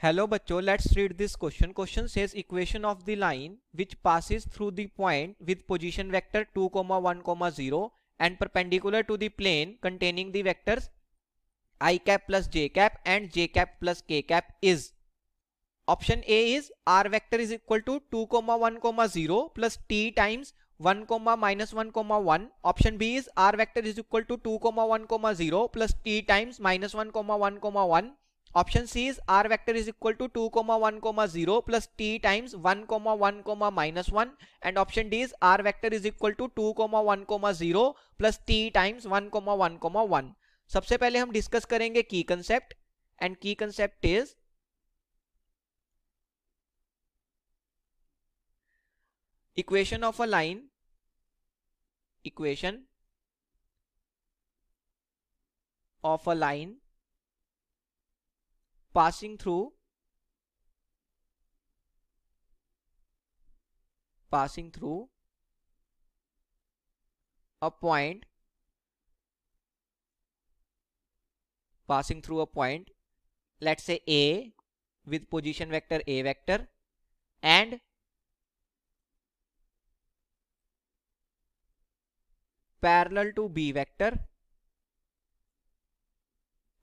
Hello बच्चों, let's read this question. Question says equation of the line which passes through the point with position vector 2, 1, 0 and perpendicular to the plane containing the vectors I cap plus j cap and j cap plus k cap is. Option A is r vector is equal to 2, 1, 0 plus t times 1, minus 1, 1. Option B is r vector is equal to 2, 1, 0 plus t times minus 1, 1, 1. Option C is r vector is equal to 2, 1, 0 plus t times 1, 1, minus 1. And option D is r vector is equal to 2, 1, 0 plus t times 1, 1, 1. सबसे पहले हम discuss करेंगे की concept and की concept is equation of a line passing through a point let's say A with position vector A vector and parallel to B vector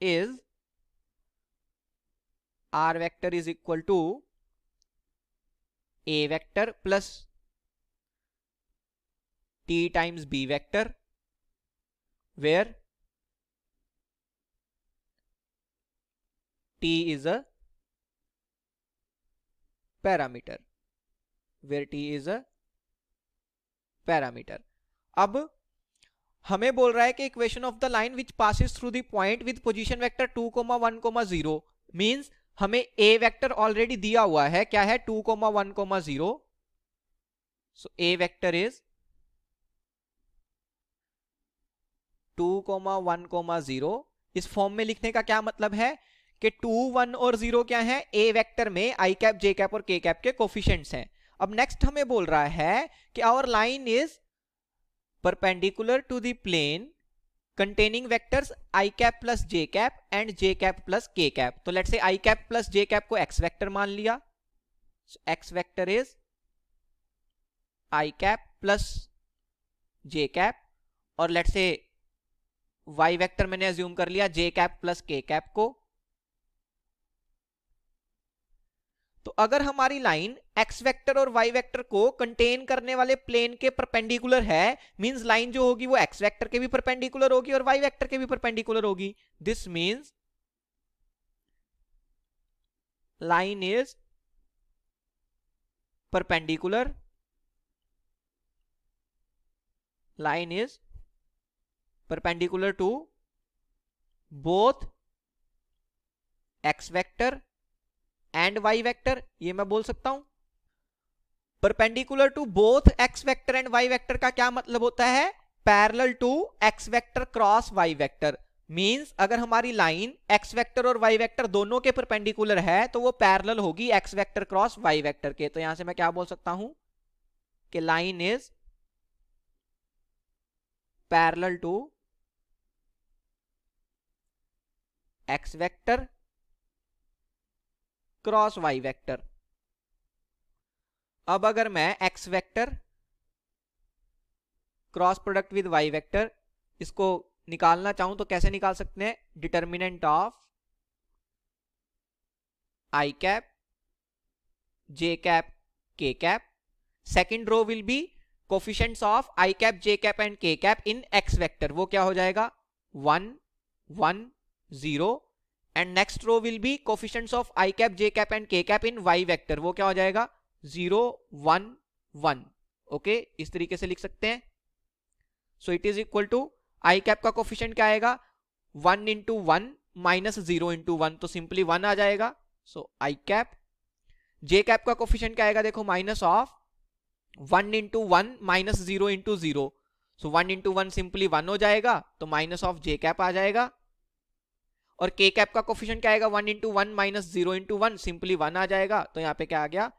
is r vector is equal to A vector plus t times B vector, where t is a parameter. अब हमें बोल रहा है कि equation of the line which passes through the point with position vector 2, 1, 0 means हमें ए vector already दिया हुआ है. क्या है? 2, 1, 0. सो ए वेक्टर इज 2, 1, 0. इस फॉर्म में लिखने का क्या मतलब है कि 2, 1 और 0 क्या है? ए वेक्टर में आई कैप, जे कैप और के कैप के कोफिशिएंट्स हैं. अब नेक्स्ट हमें बोल रहा है कि our line is perpendicular to the plane containing vectors I cap plus j cap and j cap plus k cap. तो let's say I cap plus j cap को x vector मान लिया. So x vector is I cap plus j cap और let's say y vector मैंने assume कर लिया j cap plus k cap को. तो अगर हमारी लाइन x वेक्टर और y वेक्टर को कंटेन करने वाले प्लेन के परपेंडिकुलर है, मींस लाइन जो होगी वो x वेक्टर के भी परपेंडिकुलर होगी और y वेक्टर के भी परपेंडिकुलर होगी. This means line is perpendicular to both x vector and y vector. ये मैं बोल सकता हूं perpendicular to both x vector and y vector का क्या मतलब होता है? Parallel to x vector cross y vector. Means अगर हमारी लाइन x वेक्टर और y वेक्टर दोनों के परपेंडिकुलर है तो वो पैरेलल होगी x vector cross y vector के. तो यहां से मैं क्या बोल सकता हूं कि line is parallel to x vector cross y vector. अब अगर मैं x vector cross product with y vector इसको निकालना चाहूं तो कैसे निकाल सकते हैं? Determinant of I cap, j cap, k cap. Second row will be coefficients of I cap, j cap and k cap in x vector. वो क्या हो जाएगा? 1, 1, 0. And next row will be coefficients of I cap, j cap and k cap in y vector. वो क्या हो जाएगा? 0, 1, 1. Okay, इस तरीके से लिख सकते हैं. So it is equal to I cap का कोफिशिएंट क्या आएगा? 1 इंटू 1 माइनस 0 इंटू 1, तो सिंपली 1 आ जाएगा. सो I कैप. j कैप का कोफिशिएंट क्या आएगा? देखो minus of 1 into 1 minus 0 into 0. So 1 into 1 simply 1 हो जाएगा, तो माइनस ऑफ j कैप आ जाएगा. और k कैप का कोफिशिएंट क्या आएगा? 1 इंटू 1 माइनस 0 इंटू 1 सिंपली 1 आ जाएगा. तो यहाँ पे क्या आ गया?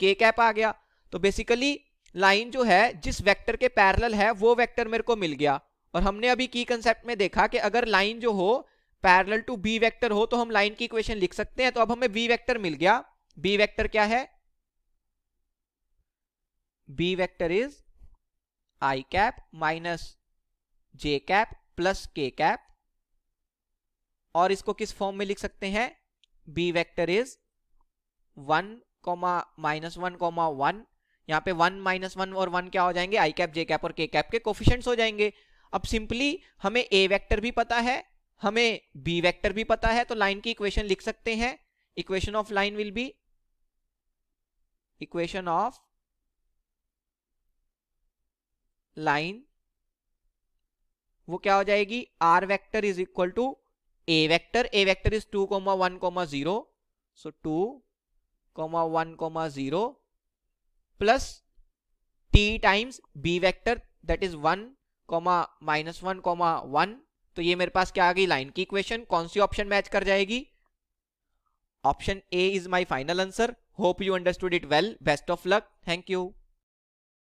k कैप आ गया. तो बेसिकली लाइन जो है जिस वेक्टर के पैरेलल है वो वेक्टर मेरे को मिल गया. और हमने अभी की कंसेप्ट में देखा कि अगर लाइन जो हो पैरेलल टू बी वेक्टर हो तो हम लाइन की इक्वेशन लिख सकते हैं। तो अब हमें बी वेक्टर मिल गया। बी वेक्टर क्या है? B vector is I cap minus J cap plus K cap, और इसको किस फॉर्म में लिख सकते हैं? बी वेक्टर इज 1, -1, 1, यहाँ पे 1, -1 और 1 क्या हो जाएंगे? आई कैप जे कैप और के कैप के कोफिशिएंट्स हो जाएंगे। अब सिंपली हमें ए वेक्टर भी पता है, हमें बी वेक्टर भी पता है, तो लाइन की इक्वेशन लिख सकते हैं। Equation of line will be, equation of line वो क्या हो जाएगी? R vector is equal to A vector is 2, 1, 0, so 2, 1, 0 plus T times B vector that is 1, -1, 1। तो ये मेरे पास क्या आ गई? लाइन की इक्वेशन। कौन सी ऑप्शन मैच कर जाएगी? Option A is my final answer. Hope you understood it well. Best of luck. Thank you.